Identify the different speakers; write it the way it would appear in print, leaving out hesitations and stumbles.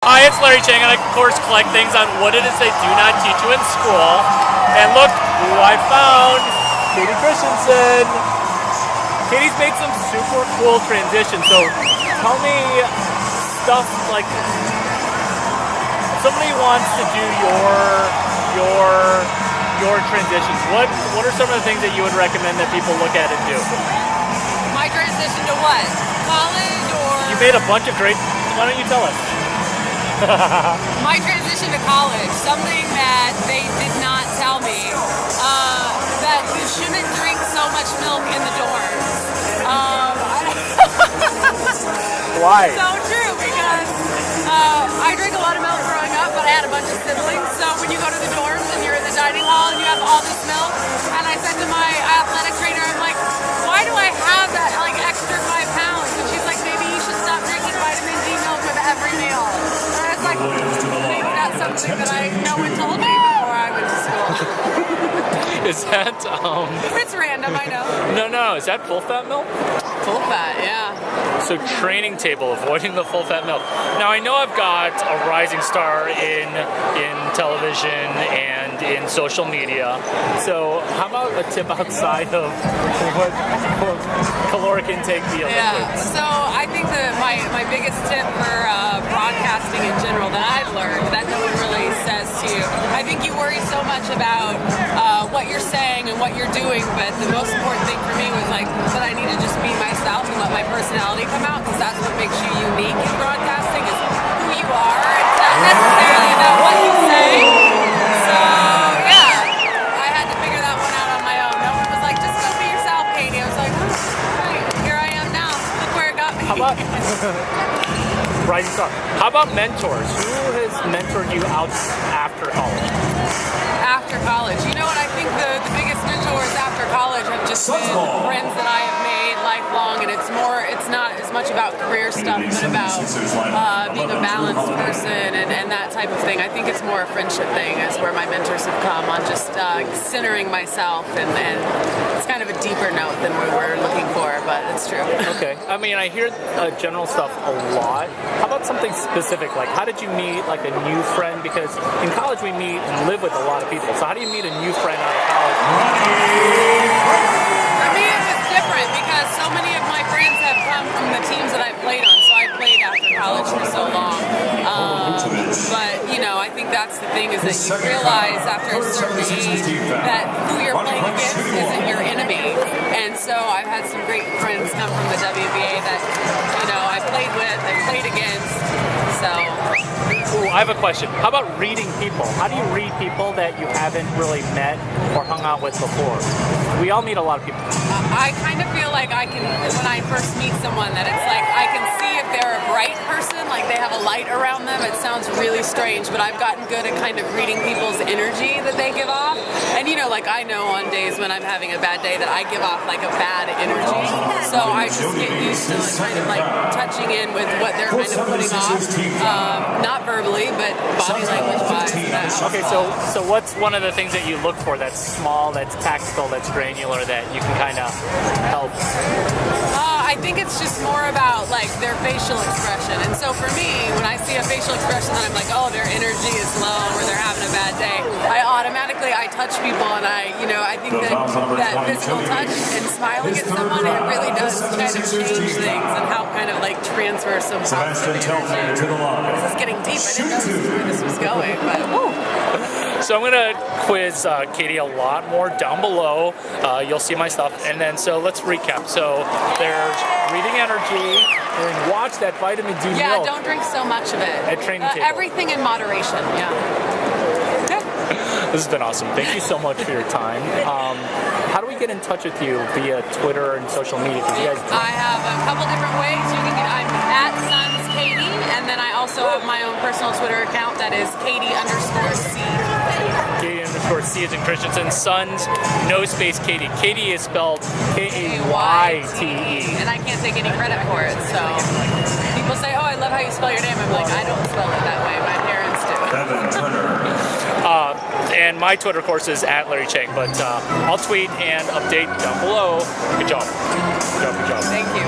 Speaker 1: Hi, it's Larry Chang, and I, of course, collect things on what it is they do not teach you in school. And look who I found, Kayte Christensen. Kayte's made some super cool transitions, so tell me stuff like, if somebody wants to do your transitions, what are some of the things that you would recommend that people look at and do?
Speaker 2: My transition to what? College or?
Speaker 1: You made a bunch of great, why don't you tell us?
Speaker 2: My transition to college, something that they did not tell me, that you shouldn't drink so much milk in the dorms.
Speaker 1: Why?
Speaker 2: So true, because I drank a lot of milk growing up, but I had a bunch of siblings, so when you go to the dorms and you're in the dining hall and you have all this milk, and I said to my athletic trainer, I'm like, why do I have that like extra 5 pounds? And she's like, maybe you should stop drinking vitamin D milk with every meal. Like, maybe that's something that no one told me before I went to school.
Speaker 1: Is that,
Speaker 2: It's random, I know.
Speaker 1: No, is that full fat milk?
Speaker 2: Full fat, yeah.
Speaker 1: So training table, avoiding the full fat milk. Now I know I've got a rising star in television and in social media. So how about a tip outside of what caloric intake via liquids?
Speaker 2: Yeah, so I think that my biggest tip for broadcasting in general that I've learned that no one really says to you, I think you worry so much about what you're saying and what you're doing, but the most important thing for me was like that I need to just be myself and let my personality come out, because that's what makes you unique in broadcasting is who you are. It's not necessarily about what you say. So yeah, I had to figure that one out on my own. No one was like, just go be yourself, Kayte. I was like, right, here I am now. Look where it got me.
Speaker 1: How about rising star? How about mentors? Who has mentored you out after college?
Speaker 2: After college, you know what? I think the biggest mentors after college have just been friends that I have made lifelong, and it's not as much about career stuff, but about being a balanced person and that type of thing. I think it's more a friendship thing is where my mentors have come on just centering myself, and it's kind of a deeper note than we were looking for, but it's true.
Speaker 1: Okay. I mean, I hear general stuff a lot. How about something specific? Like, how did you meet like a new friend? Because in college we meet and live with a lot of people. So how do you meet a new friend out of college?
Speaker 2: For me, it was different because so many of my friends have come from the teams that I played on. So I played after college for so long. But, you know, I think that's the thing is that you realize after a certain age that who you're playing against isn't your enemy. And so I've had some great friends come from the WBA that, you know, I played with, I played against. So...
Speaker 1: Ooh, I have a question. How about reading people? How do you read people that you haven't really met or hung out with before? We all meet a lot of people.
Speaker 2: I kind of feel like I can, when I first meet someone, that it's like I can see if they're a bright person, like they have a light around them. It sounds really strange, but I've gotten good at kind of reading people's energy that they give off. And you know, like I know on days when I'm having a bad day that I give off like a bad energy. So I just get used to kind of like touching in with what they're kind of putting off. Not verbally, but body language wise.
Speaker 1: Okay, so what's one of the things that you look for that's small, that's tactical, that's granular, that you can kind of help?
Speaker 2: I think it's just more about like their facial expression. And so for me, when I see a facial expression that I'm like, oh, their energy is low or they're having a bad day, I touch people, and I think that physical touch and smiling at someone, it really does kind of change things and help kind of like transfer some positive energy. This is getting deep. I didn't know where this was going, but woo.
Speaker 1: So I'm going to quiz Kayte a lot more down below. You'll see my stuff. And then, so let's recap. So there's reading energy, and watch that vitamin D milk.
Speaker 2: Yeah, don't drink so much of it.
Speaker 1: At training table.
Speaker 2: Everything in moderation, yeah.
Speaker 1: This has been awesome. Thank you so much for your time. How do we get in touch with you via Twitter and social media?
Speaker 2: I have a couple different ways. I'm at SunsKayte, and then I also have my own personal Twitter account that is Kayte_C.
Speaker 1: Kayte_C is in Christensen. Suns, no space Kayte. Kayte is spelled Kayte.
Speaker 2: And I can't take any credit for it. So people say, oh, I love how you spell your name. I'm like, I don't spell it that way. My parents do.
Speaker 1: And my Twitter course is at Larry Chang, but I'll tweet and update down below. Good job. Good job.
Speaker 2: Thank you.